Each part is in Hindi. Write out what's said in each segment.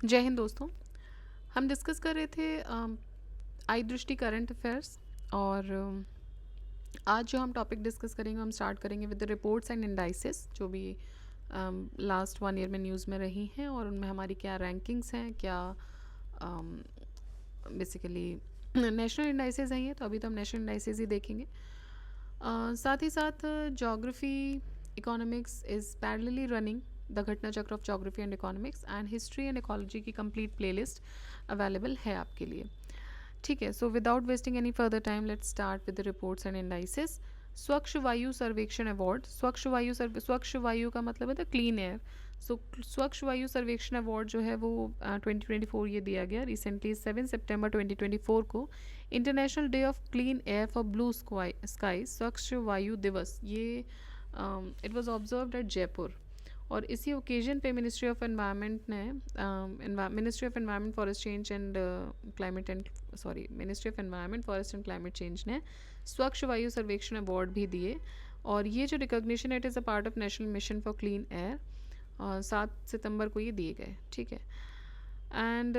जय हिंद दोस्तों। हम डिस्कस कर रहे थे आई दृष्टि करंट अफेयर्स और आज जो हम टॉपिक डिस्कस करेंगे हम स्टार्ट करेंगे with the reports and indices जो भी लास्ट 1 ईयर में न्यूज़ में रही हैं और उनमें हमारी क्या रैंकिंग्स हैं, क्या बेसिकली नेशनल इंडाइसेस हैं। ये तो अभी तो हम नेशनल इंडाइसेस ही देखेंगे। साथ ही साथ geography economics is parallelly running the घटना चक्र of geography and economics and history and ecology की कंप्लीट प्लेलिस्ट अवेलेबल है आपके लिए। ठीक है, so without wasting any further time let's start with the reports and indices. स्वच्छ वायु सर्वेक्षण अवार्ड। स्वच्छ वायु का मतलब है द क्लीन एयर। सो स्वच्छ वायु सर्वेक्षण अवार्ड जो है वो 2024 ये दिया गया रिसेंटली 7 सितंबर 2024 को international day of clean air for blue sky स्वच्छ वायु दिवस ये it was observed eight Jaipur. और इसी ओकेजन पे मिनिस्ट्री ऑफ एनवायरनमेंट ने ministry of environment forest change and climate and ministry of environment forest and climate change ने स्वच्छ वायु सर्वेक्षण अवार्ड भी दिए। और ये जो recognition it is a part of national mission for clean air 7 सितंबर को ये दिए गए। ठीक है, and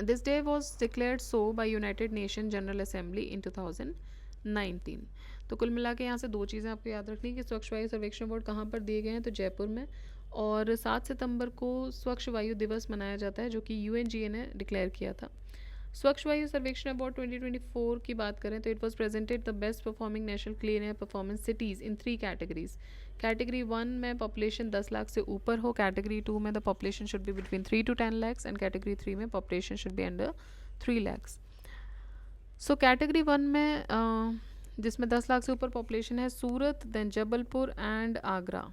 this day was declared so by United Nation General Assembly in 2019। तो कुल मिला के यहाँ से दो चीज़ें आपको याद रखनी कि स्वच्छ वायु सर्वेक्षण अवार्ड कहाँ पर दिए गए हैं, तो जयपुर में। और 7 सितंबर को स्वच्छ वायु दिवस मनाया जाता है जो कि यूएनजीए ने डिक्लेयर किया था। स्वच्छ वायु सर्वेक्षण अवार्ड 2024 की बात करें तो it was presented the best performing national clean air performance cities in 3 categories. Category 1 में पॉपुलेशन 10 लाख से ऊपर हो, कैटेगरी 2 में the population should be between 3 to 10 lakhs and category 3 में population should be under 3 lakhs। So category 1 में जिसमें 10 लाख से ऊपर पॉपुलेशन है सूरत, देन जबलपुर एंड आगरा।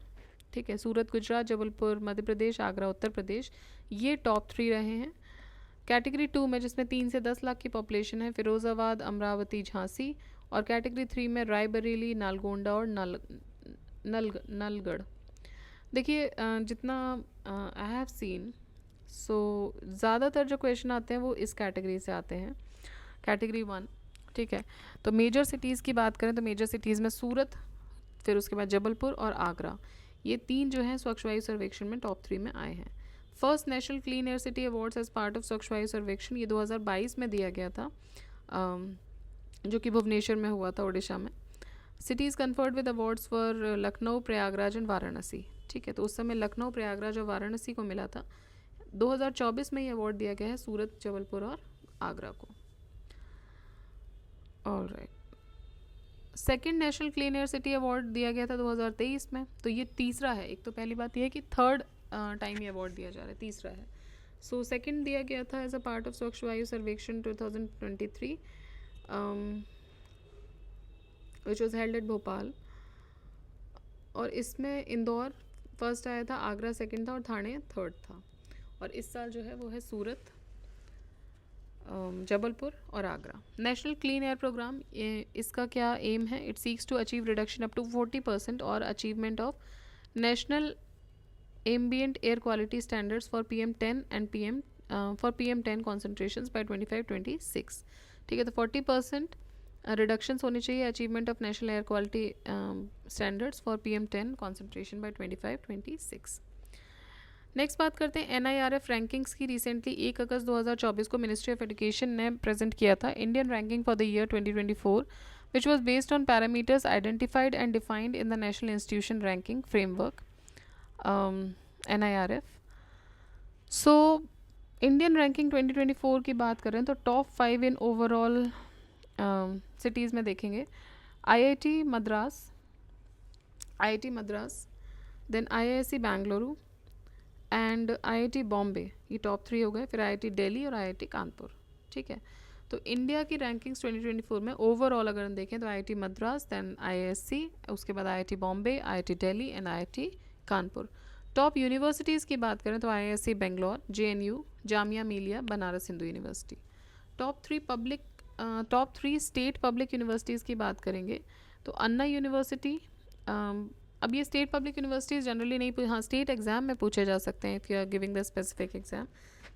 ठीक है, सूरत गुजरात, जबलपुर मध्य प्रदेश, आगरा उत्तर प्रदेश, ये टॉप 3 रहे हैं। कैटेगरी 2 में जिसमें 3 से 10 लाख की पॉपुलेशन है फिरोज़ाबाद, अमरावती, झांसी। और कैटेगरी 3 में रायबरेली, नालगोंडा और नलगढ़। देखिए जितना आई हैव सीन सो ज़्यादातर जो क्वेश्चन आते हैं वो इस कैटेगरी से आते हैं, कैटेगरी 1। ठीक है, तो मेजर सिटीज़ की बात करें तो मेजर सिटीज़ में सूरत, फिर उसके बाद जबलपुर और आगरा, ये 3 जो हैं स्वच्छ वायु सर्वेक्षण में टॉप 3 में आए हैं। First national clean air city awards as part of Swachh Vayu सर्वेक्षण ये 2022 में दिया गया था, जो कि भुवनेश्वर में हुआ था, उड़ीसा में। Cities conferred with awards for Lucknow, Prayagraj and Varanasi. ठीक है, तो उस समय लखनऊ, प्रयागराज और वाराणसी को मिला था। 2024 में ये अवार्ड दिया गया है सूरत, जबलपुर और आगरा को। Alright, second national clean air city award दिया गया था 2023 में, तो ये तीसरा है। एक तो पहली बात यह है कि थर्ड टाइम ये अवार्ड दिया जा रहा है, तीसरा है। सो सेकेंड दिया गया था as a part of Swachh Vayu सर्वेक्षण 2023 which was held at Bhopal. और इसमें इंदौर फर्स्ट आया था, आगरा सेकेंड था और थाने थर्ड था। और इस साल जो है वो है सूरत, जबलपुर और Agra. National clean air programme, इसका क्या एम है? It seeks to achieve reduction up to 40% और achievement of national ambient air quality standards for PM10 and PM10 concentrations by 25-26। ठीक है, तो 40% रिडक्शंस होनी चाहिए, achievement of national air quality standards for PM10 concentration by 25-26। Next बात करते हैं NIRF रैंकिंग्स की। रिसेंटली 1 अगस्त 2024 को मिनिस्ट्री ऑफ एजुकेशन ने प्रेजेंट किया था Indian ranking for the year 2024 which was based on parameters identified and defined in the national institution ranking framework NIRF। So Indian ranking 2024 की बात करें तो टॉप 5 इन ओवरऑल सिटीज़ में देखेंगे IIT Madras, then IISc Bengaluru and IIT Bombay, ये टॉप 3 हो गए। फिर IIT दिल्ली और IIT कानपुर। ठीक है, तो इंडिया की रैंकिंग्स 2024 में ओवरऑल अगर हम देखें तो IIT मद्रास, देन IISc, उसके बाद IIT Bombay, IIT Delhi and IIT Kanpur. Top universities की बात करें तो IISc Bangalore, JNU, Jamia Millia, Banaras Hindu university. Top three state public universities की बात करेंगे तो अन्ना यूनिवर्सिटी। अब ये स्टेट पब्लिक यूनिवर्सिटीज़ जनरली नहीं, हाँ स्टेट एग्ज़ाम में पूछे जा सकते हैं if you are giving the specific exam,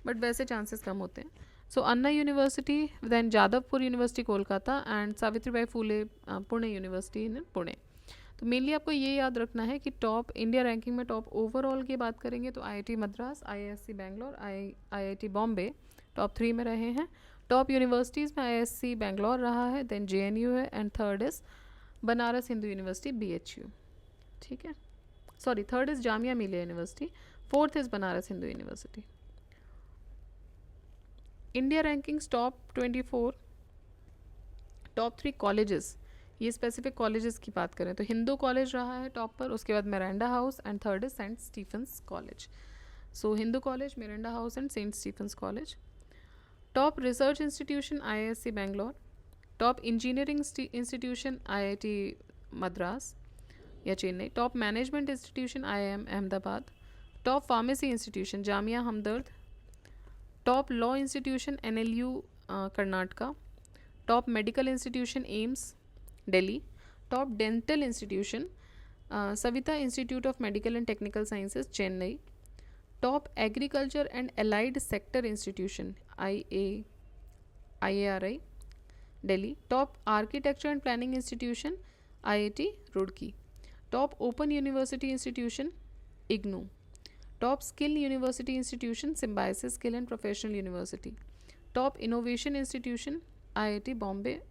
but वैसे चांसेस कम होते हैं। So Anna university, then Jadavpur university Kolkata and Savitribai Phule Pune university in Pune. तो मेनली आपको ये याद रखना है कि टॉप इंडिया रैंकिंग में टॉप ओवरऑल की बात करेंगे तो IIT Madras, IISc Bangalore, IIT Bombay top 3 में रहे हैं। टॉप यूनिवर्सिटीज़ में IISc बैंगलोर रहा है, देन JNU है, and third is Banaras Hindu university BHU। ठीक है, sorry, third is Jamia Millia university, fourth is Banaras Hindu university. India rankings top 24, top 3 colleges, ये स्पेसिफिक कॉलेजेस की बात करें तो हिंदू कॉलेज रहा है टॉप पर, उसके बाद Miranda house and third is saint Stephen's college. So Hindu college, Miranda house and saint Stephen's college. Top research institution IISc Bangalore, top engineering institution IIT Madras या Chennai, top management institution IIM Ahmedabad, top pharmacy institution Jamia Hamdard, top law institution NLU Karnataka, top medical institution AIIMS Delhi, top dental institution Saveetha institute of medical and technical sciences Chennai, top agriculture and allied sector institution IARI Delhi, top architecture and planning institution IIT Roorkee, top open university institution IGNOU, top skill university institution symbiosis skill and professional university, top innovation institution IIT Bombay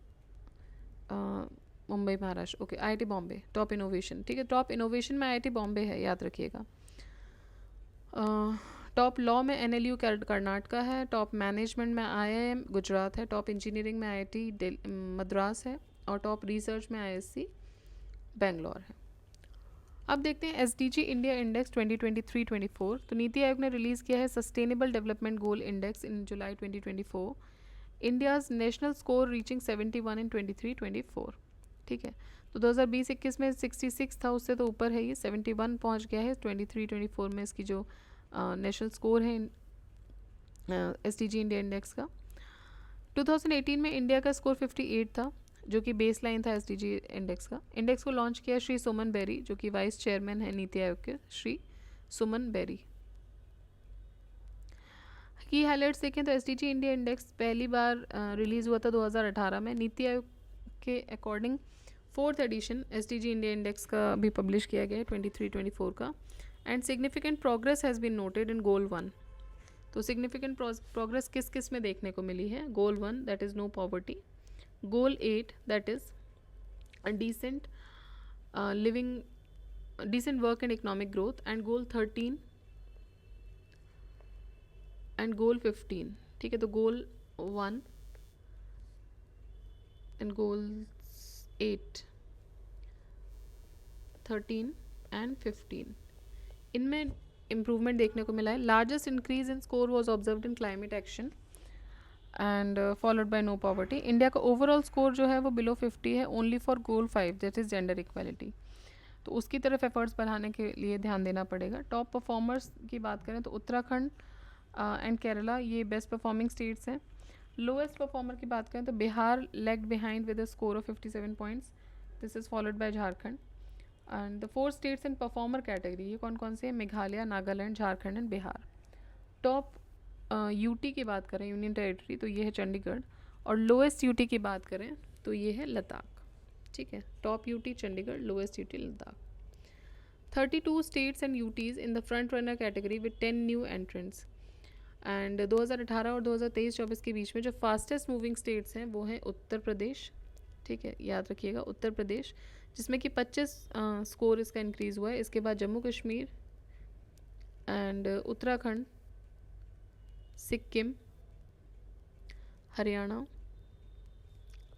Mumbai Maharashtra, okay IIT Bombay top innovation. ठीक है, टॉप इनोवेशन में IIT बॉम्बे है, याद रखिएगा। टॉप लॉ में NLU कर्नाटका है, टॉप मैनेजमेंट में IIM गुजरात है, टॉप इंजीनियरिंग में IIT मद्रास है और टॉप रिसर्च में IISc बेंगलोर है। अब देखते हैं SDG इंडिया इंडेक्स 2023-24। तो नीति आयोग ने रिलीज़ किया है सस्टेनेबल डेवलपमेंट गोल इंडेक्स इन जुलाई 2024, इंडियाज़ नेशनल स्कोर रीचिंग 71 इन 23-24। ठीक है, तो 2020-21 में 66 था, उससे तो ऊपर है, ये 71 पहुंच गया है 23-24 में इसकी जो नेशनल स्कोर है SDG इंडिया इंडेक्स का। 2018 में इंडिया का स्कोर 58 था, जो कि बेस लाइन था SDG इंडेक्स का। इंडेक्स को लॉन्च किया श्री सुमन बेरी, जो कि वाइस चेयरमैन है नीति आयोग के, श्री सुमन बेरी। की हाईलाइट्स देखें तो SDG इंडिया इंडेक्स पहली बार रिलीज़ हुआ था 2018 में। नीति आयोग के according 4th edition SDG India index का भी पब्लिश किया गया है 23-24 का। And significant progress has been noted in goal 1। तो सिग्निफिकेंट प्रोग्रेस किस किस में देखने को मिली है? Goal 1 that is no poverty, goal 8 that is a decent living, decent work and economic growth, and goal 13 and goal 15। ठीक है, तो goal 1 and goal 8, 13 and 15 इनमें इम्प्रूवमेंट देखने को मिला है। Largest increase in score was observed in climate action and followed by no poverty. India का ओवरऑल स्कोर जो है वो बिलो 50 है, only for goal 5 that is gender equality. तो उसकी तरफ एफर्ट्स बढ़ाने के लिए ध्यान देना पड़ेगा। टॉप परफॉर्मर्स की बात करें तो उत्तराखंड एंड केरला ये बेस्ट परफॉर्मिंग स्टेट्स हैं। लोएस्ट परफॉर्मर की बात करें तो Bihar legged behind with a score of 57 points, this is followed by Jharkhand. And the 4 states in performer category ये कौन कौन से हैं? Meghalaya, Nagaland, Jharkhand and Bihar. Top UT की बात करें, यूनियन टेरिटरी, तो ये है चंडीगढ़। और लोएस्ट यूटी की बात करें तो ये है लद्दाख। ठीक है, top UT Chandigarh, lowest UT Ladakh. 32 states and UTs in the front runner category with 10 new entrants. And 2018 और 2023-24 के बीच में जो फास्टेस्ट मूविंग स्टेट्स हैं वो हैं उत्तर प्रदेश। ठीक है, याद रखिएगा उत्तर प्रदेश, जिसमें कि 25 स्कोर इसका इंक्रीज़ हुआ है। इसके बाद Jammu Kashmir and Uttarakhand, Sikkim, Haryana,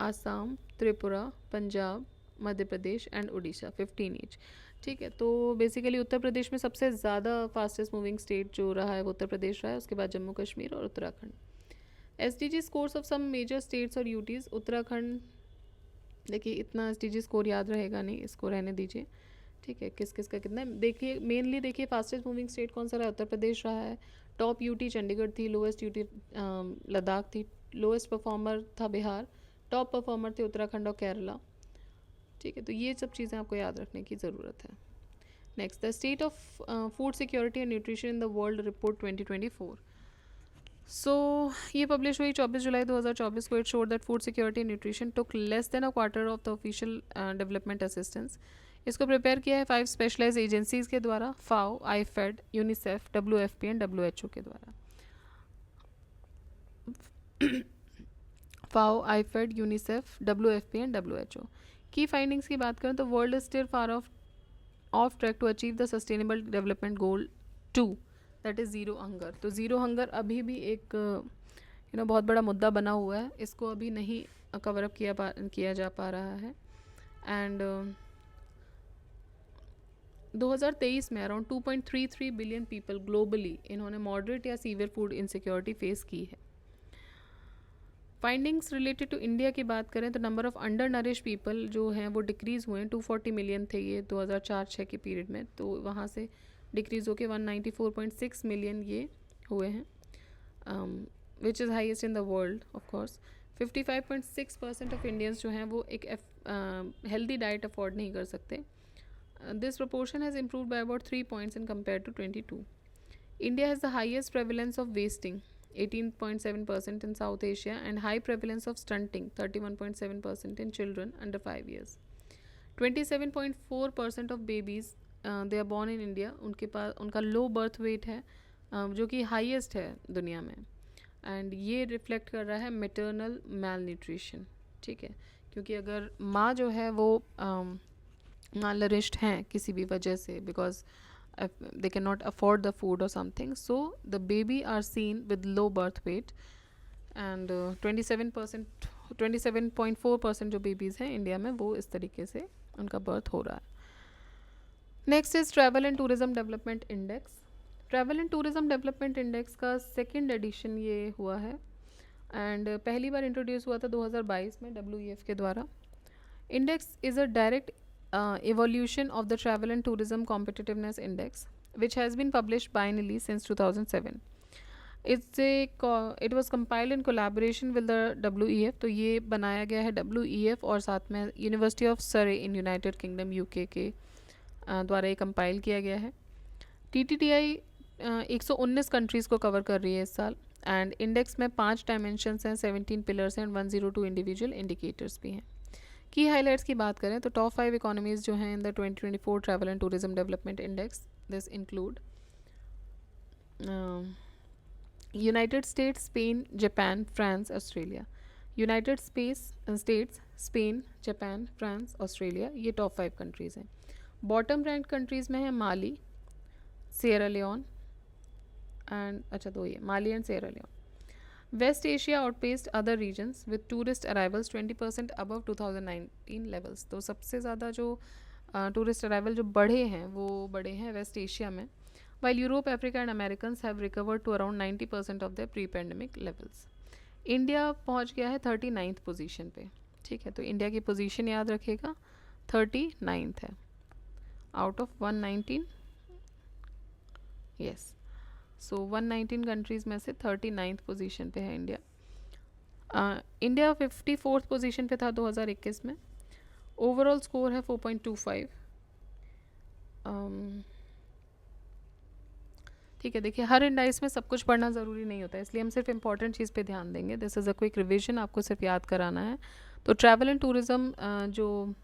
Assam, Tripura, Punjab, Madhya Pradesh and Orissa 15 each. ठीक है, तो बेसिकली उत्तर प्रदेश में सबसे ज़्यादा फास्टेस्ट मूविंग स्टेट जो रहा है वो उत्तर प्रदेश रहा है, उसके बाद जम्मू कश्मीर और Uttarakhand. SDG scores of some major states और यूटीज़। उत्तराखंड देखिए इतना SDG स्कोर याद रहेगा नहीं, इसको रहने दीजिए। ठीक है, किस किस का कितना है देखिए, मेनली देखिए फास्टेस्ट मूविंग स्टेट कौन सा रहा है? उत्तर प्रदेश रहा है। टॉप यूटी चंडीगढ़ थी, लोएस्ट यूटी लद्दाख थी, लोएस्ट परफॉर्मर था बिहार, टॉप परफॉर्मर थे उत्तराखंड और केरला। ठीक है, तो ये सब चीज़ें आपको याद रखने की ज़रूरत है। Next, the state of food security and nutrition in the world report 2024। So ये पब्लिश हुई 24 जुलाई 2024 को। It showed that food security and nutrition took less than a quarter of the official development assistance. इसको प्रिपेयर किया है 5 स्पेशलाइज एजेंसीज़ के द्वारा, FAO, IFAD, UNICEF, WFP and WHO के द्वारा। FAO, IFAD, UNICEF, WFP and WHO। की फाइंडिंग्स की बात करें तो world is still far off track to achieve the sustainable development goal 2, that is zero hunger. तो ज़ीरो हंगर अभी भी एक बहुत बड़ा मुद्दा बना हुआ है, इसको अभी नहीं कवर अप किया जा पा रहा है। एंड 2023 में अराउंड 2.33 बिलियन पीपल ग्लोबली इन्होंने मॉडरेट या सीवियर फूड इनसिक्योरिटी फेस की है। फाइंडिंग्स रिलेटेड टू इंडिया की बात करें तो number of under nourish people जो हैं वो डिक्रीज़ हुए हैं। 240 मिलियन थे ये 2004-06 के पीरियड में, तो वहाँ से डिक्रीज़ होकर 194.6 मिलियन ये हुए हैं, which is highest in the world of course. 55.6% of Indians जो हैं वो एक हेल्दी डाइट अफोर्ड नहीं कर सकते। This proportion has improved by about 3 points in compared to 22. India has the highest prevalence of wasting, 18.7% in South Asia, and high prevalence of stunting, 31.7% in children under 5 years. 27.4% of babies they are born in India, उनके पास उनका लो बर्थ वेट है, जो कि हाईएस्ट है दुनिया में, एंड ये रिफ्लेक्ट कर रहा है मेटर्नल मैल न्यूट्रिशन। ठीक है, क्योंकि अगर माँ जो है वो malnourished हैं किसी भी वजह से, because they cannot afford the food or something, so the baby are seen with low birth weight, and 27.4% जो babies हैं इंडिया में वो इस तरीके से उनका बर्थ हो रहा है। Next is travel and tourism development index. Travel and tourism development index का सेकेंड एडिशन ये हुआ है, एंड पहली बार इंट्रोड्यूस हुआ था 2022 में WEF के द्वारा। Index is a direct evolution of the Travel and Tourism Competitiveness Index, which has been published biennially since 2007. It was compiled in collaboration with the WEF, तो ये बनाया गया है WEF और साथ में यूनिवर्सिटी ऑफ सरे इन यूनाइटेड किंगडम UK के द्वारा ये कंपाइल किया गया है। TTDI 119 कंट्रीज़ को कवर कर रही है इस साल, एंड इंडेक्स में 5 डायमेंशंस हैं, 17 पिलर्स हैं, 102 इंडिविजुअल इंडिकेटर्स भी हैं। की हाइलाइट्स की बात करें तो टॉप 5 इकोनॉमीज़ जो हैं in the 2024 travel and tourism development index, this include United States, Spain, Japan, France, Australia. United States, Spain, Japan, France, Australia, ये टॉप 5 कंट्रीज़ हैं। बॉटम रैंक कंट्रीज़ में है Mali, Sierra Leone and Mali and Sierra Leone. West Asia outpaced other regions with tourist arrivals 20% above 2019 levels. तो सबसे ज़्यादा जो टूरिस्ट अराइवल जो बढ़े हैं वो बढ़े हैं वेस्ट एशिया में, while Europe, Africa and Americans have recovered to around 90% of their pre-pandemic levels. India पहुंच गया है 39th पोजीशन पे। ठीक है, तो इंडिया की पोजीशन याद रखिएगा 39th है out of 119, yes. So 119 countries में से 39th पोजीशन पे है इंडिया। इंडिया 54th पोजीशन पे था 2021 में। ओवरऑल स्कोर है 4.25। ठीक है, देखिए हर इंडाइस में सब कुछ पढ़ना ज़रूरी नहीं होता है, इसलिए हम सिर्फ इंपॉर्टेंट चीज़ पे ध्यान देंगे। This is a quick revision, आपको सिर्फ याद कराना है। तो ट्रैवल एंड टूरिज़्म जो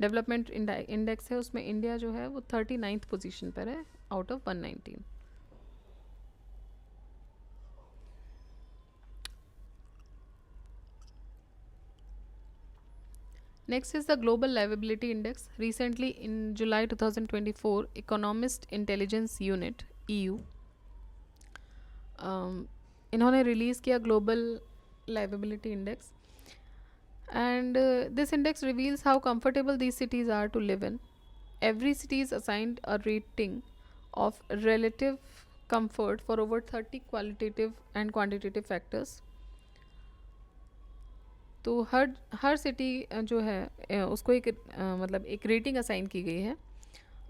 डेवलपमेंट इंडेक्स है उसमें इंडिया जो है वो 39th पोजीशन पर है out of 119। Next is the Global Livability Index. Recently, in July 2024, Economist Intelligence Unit (EU) इन्होंने रिलीज़ किया Global Livability Index, and this index reveals how comfortable these cities are to live in. Every city is assigned a rating of relative comfort for over 30 qualitative and quantitative factors. तो हर सिटी जो है उसको एक मतलब एक रेटिंग असाइन की गई है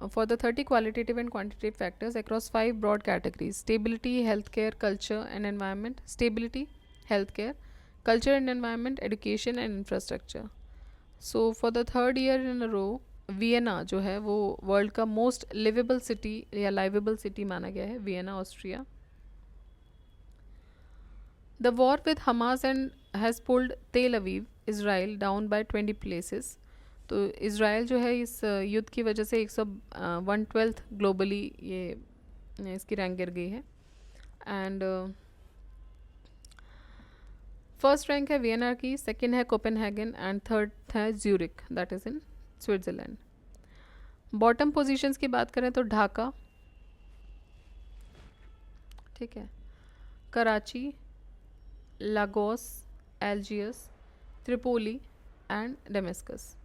for the 30 qualitative and quantitative factors across 5 broad categories: stability, health care, culture and environment. Stability, health care, culture and environment, education and infrastructure. So for the third year in a row Vienna जो है वो वर्ल्ड का मोस्ट लिवेबल सिटी या लाइवेबल सिटी माना गया है, Vienna, Austria. The war with Hamas and has pulled Tel Aviv, Israel, down by 20 places. तो इसराइल जो है इस युद्ध की वजह से 112th ग्लोबली ये इसकी रैंक गिर गई है। एंड फर्स्ट रैंक है वियना की, सेकंड है कोपेनहेगन एंड थर्ड है Zurich, that is in Switzerland. Bottom positions की बात करें तो ढाका, ठीक है, Karachi, Lagos, Algiers, Tripoli and Damascus.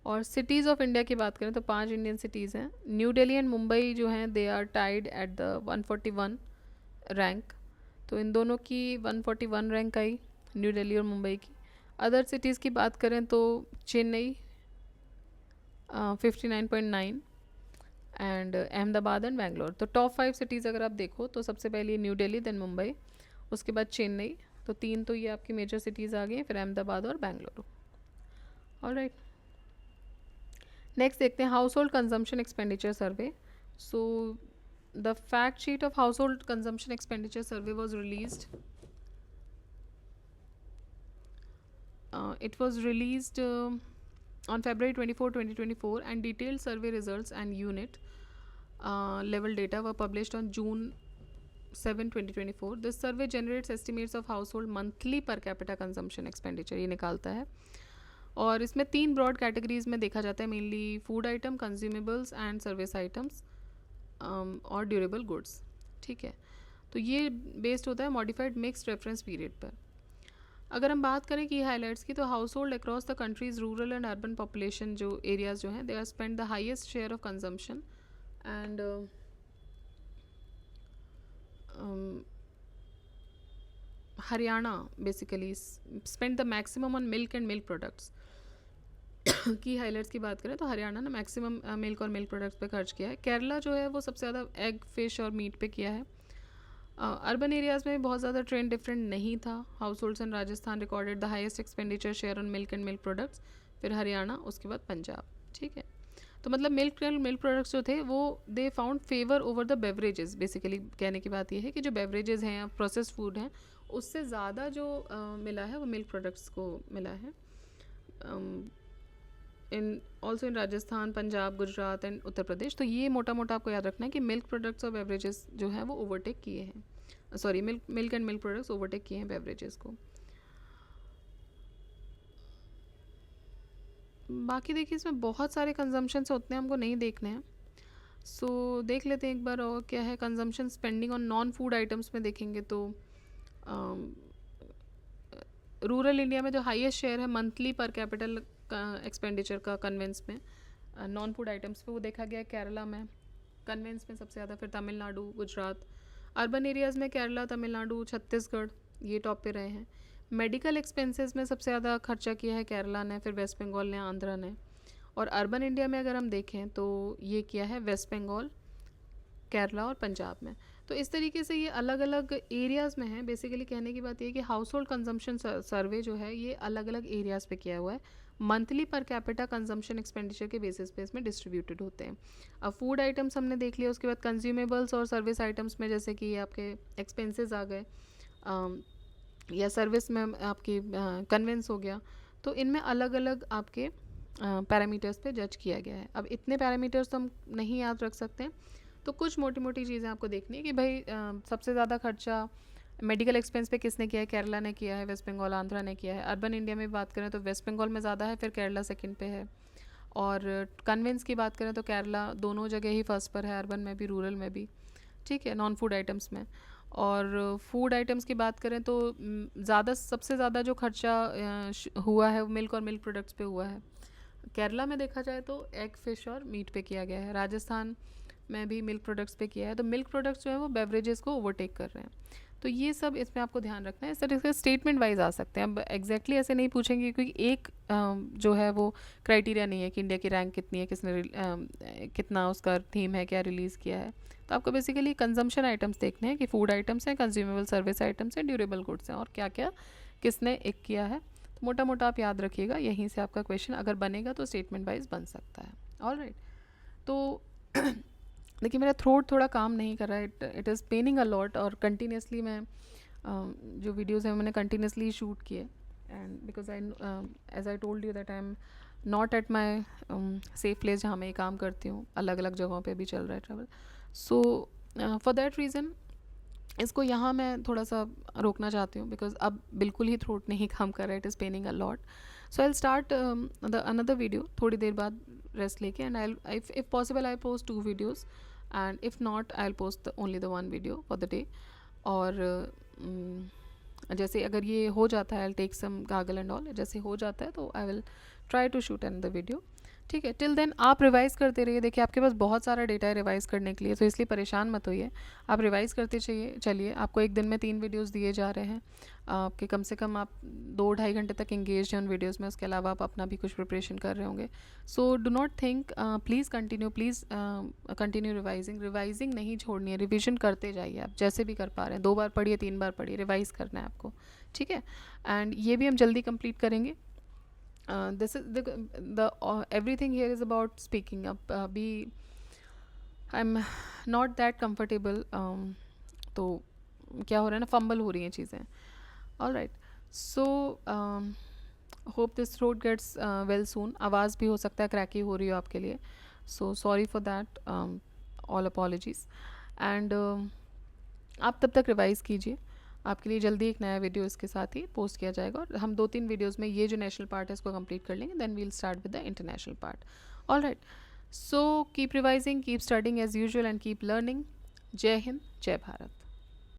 और सिटीज़ ऑफ इंडिया की बात करें तो 5 इंडियन सिटीज़ हैं। न्यू दिल्ली एंड मुंबई जो हैं they are tied at the 141 rank, तो इन दोनों की 141 रैंक आई, न्यू दिल्ली और मुंबई की। अदर सिटीज़ की बात करें तो चेन्नई 59.9 एंड अहमदाबाद एंड बैंगलोर। तो टॉप 5 सिटीज़ अगर आप देखो तो सबसे पहले न्यू दिल्ली, देन मुंबई, उसके बाद चेन्नई, तो 3 तो ये आपकी मेजर सिटीज़ आ गई, फिर अहमदाबाद और बैंगलोर। ऑलराइट, नेक्स्ट देखते हैं house hold consumption expenditure survey. So the fact sheet of house hold consumption expenditure survey was released, it was released on February 24, 2024, and detailed survey results and unit level data were published on June 7, 2024. This survey generates estimates of household monthly per capita consumption expenditure, ये निकालता है। और इसमें 3 ब्रॉड कैटेगरीज में देखा जाता है, mainly food item, consumables and service items और ड्यूरेबल गुड्स, ठीक है। तो ये बेस्ड होता है मॉडिफाइड मिक्स्ड रेफरेंस पीरियड पर। अगर हम बात करें की हाईलाइट्स की, तो household across the countries rural and urban population जो एरियाज जो हैं they are spend the highest share of consumption and Haryana basically spend the maximum on milk and milk products. की हाईलाइट्स की बात करें तो हरियाणा ने मैक्सिमम मिल्क और मिल्क प्रोडक्ट्स पे खर्च किया है। केरला जो है वो सबसे ज़्यादा एग, फिश और मीट पे किया है। अर्बन एरियाज़ में बहुत ज़्यादा ट्रेंड डिफरेंट नहीं था। House holds in Rajasthan recorded the highest expenditure share on milk and milk products, फिर हरियाणा, उसके बाद पंजाब, ठीक है। तो मतलब मिल्क एंड मिल्क प्रोडक्ट्स जो थे वो they found favour over the beverages. Basically कहने की बात यह है कि जो बेवरेजेस हैं या प्रोसेस्ड फूड हैं उससे ज़्यादा जो मिला है वो मिल्क प्रोडक्ट्स को मिला है। In also in Rajasthan, Punjab, Gujarat and Uttar Pradesh. तो ये मोटा मोटा आपको याद रखना है कि मिल्क प्रोडक्ट्स और बेवरेजेस जो हैं वो ओवरटेक किए हैं, sorry milk and milk products overtake किए हैं बेवरेजेस को। बाकी देखिए इसमें बहुत सारे कंजम्पशन से उतने हमको नहीं देखने हैं। सो देख लेते हैं एक बार और क्या है consumption spending on non food items में देखेंगे तो रूरल इंडिया में जो हाईएस्ट शेयर है मंथली पर कैपिटल एक्सपेंडिचर का कन्वेंस में नॉन फूड आइटम्स पे वो देखा गया है केरला में, कन्वेंस में सबसे ज़्यादा, फिर तमिलनाडु, गुजरात। अर्बन एरियाज़ में केरला, तमिलनाडु, छत्तीसगढ़ ये टॉप पे रहे हैं। मेडिकल एक्सपेंसेस में सबसे ज़्यादा खर्चा किया है केरला ने, फिर वेस्ट बंगाल ने, आंध्रा ने। और अर्बन इंडिया में अगर हम देखें तो ये किया है वेस्ट बंगाल, केरला और पंजाब में। तो इस तरीके से ये अलग अलग एरियाज़ में है। बेसिकली कहने की बात ये है कि हाउस होल्ड कंजम्पशन सर्वे जो है ये अलग अलग एरियाज़ पे किया हुआ है। Monthly per capita consumption expenditure के बेसिस पे इसमें डिस्ट्रीब्यूटेड होते हैं। अब फूड आइटम्स हमने देख लिया, उसके बाद कंज्यूमेबल्स और सर्विस आइटम्स में जैसे कि आपके एक्सपेंसेस आ गए या सर्विस में आपकी कन्वेंस हो गया, तो इनमें अलग अलग आपके पैरामीटर्स पे जज किया गया है। अब इतने पैरामीटर्स तो हम नहीं याद रख सकते, तो कुछ मोटी मोटी चीज़ें आपको देखनी है कि भाई सबसे ज़्यादा खर्चा मेडिकल एक्सपेंस पे किसने किया है, केरला ने किया है, वेस्ट बंगाल, आंध्रा ने किया है। अर्बन इंडिया में बात करें तो वेस्ट बंगाल में ज़्यादा है, फिर केरला सेकंड पे है। और कन्वेंस की बात करें तो केरला दोनों जगह ही फर्स्ट पर है, अर्बन में भी, रूरल में भी, ठीक है, नॉन फूड आइटम्स में। और फूड आइटम्स की बात करें तो ज़्यादा सबसे ज़्यादा जो खर्चा हुआ है वो मिल्क और मिल्क प्रोडक्ट्स पे हुआ है। केरला में देखा जाए तो एग, फिश और मीट पे किया गया है। राजस्थान में भी मिल्क प्रोडक्ट्स पे किया है। तो मिल्क प्रोडक्ट्स जो है वो बेवरेजेस को ओवरटेक कर रहे हैं। तो ये सब इसमें आपको ध्यान रखना है। इस तरह से स्टेटमेंट वाइज आ सकते हैं। अब एग्जैक्टली ऐसे नहीं पूछेंगे क्योंकि एक जो है वो क्राइटेरिया नहीं है कि इंडिया की रैंक कितनी है, किसने कितना उसका थीम है, क्या रिलीज़ किया है। तो आपको बेसिकली कंजम्पशन आइटम्स देखने हैं कि फूड आइटम्स हैं, कंज्यूमेबल सर्विस आइटम्स हैं, ड्यूरेबल गुड्स हैं और क्या क्या किसने एक किया है। तो मोटा मोटा आप याद रखिएगा, यहीं से आपका क्वेश्चन अगर बनेगा तो स्टेटमेंट वाइज बन सकता है। ऑलराइट, तो देखिए मेरा थ्रोट थोड़ा काम नहीं कर रहा है, it is paining a lot. और कंटिन्यूसली मैं जो वीडियोज़ हैं मैंने कंटिन्यूसली शूट किए and because I as I told you that I am not at my safe place जहाँ मैं ये काम करती हूँ, अलग अलग जगहों पे भी चल रहा है travel. So for that reason इसको यहाँ मैं थोड़ा सा रोकना चाहती हूँ, बिकॉज अब बिल्कुल ही थ्रोट नहीं काम कर रहा है. It is paining a lot. So I start the another video थोड़ी देर बाद रेस्ट लेके, and I if possible I post 2 videos, and if not I will post only the 1 video for the day. और जैसे अगर ये हो जाता है, I take some gargle and all, जैसे हो जाता है तो I will try to shoot an the video. ठीक है, टिल देन आप रिवाइज़ करते रहिए. देखिए आपके पास बहुत सारा डेटा है रिवाइज़ करने के लिए, तो इसलिए परेशान मत होइए. आप रिवाइज़ करते चलिए. आपको एक दिन में 3 वीडियोस दिए जा रहे हैं आपके, कम से कम आप 2-2.5 घंटे तक एंगेज हैं उन वीडियोस में. उसके अलावा आप अपना भी कुछ प्रिपरेशन कर रहे होंगे. So do not think, please continue revising नहीं छोड़नी है. रिविजन करते जाइए आप जैसे भी कर पा रहे हैं. 2 बार पढ़िए, 3 बार पढ़िए, रिवाइज़ करना है आपको. ठीक है, एंड ये भी हम जल्दी कंप्लीट करेंगे. This is the everything here is about speaking up. I'm not that comfortable. तो क्या हो रहा है ना, फंबल हो रही हैं चीज़ें. All right. So hope this throat gets well soon. आवाज़ भी हो सकता है क्रैकी हो रही हो आपके लिए. So sorry for that. All apologies. And आप तब तक रिवाइज़ कीजिए. आपके लिए जल्दी एक नया वीडियो इसके साथ ही पोस्ट किया जाएगा, और हम 2-3 वीडियोस में ये जो नेशनल पार्ट है इसको कंप्लीट कर लेंगे. Then we'll start with the international part. All right. So keep revising, keep studying as usual, and keep learning. जय हिंद, जय भारत.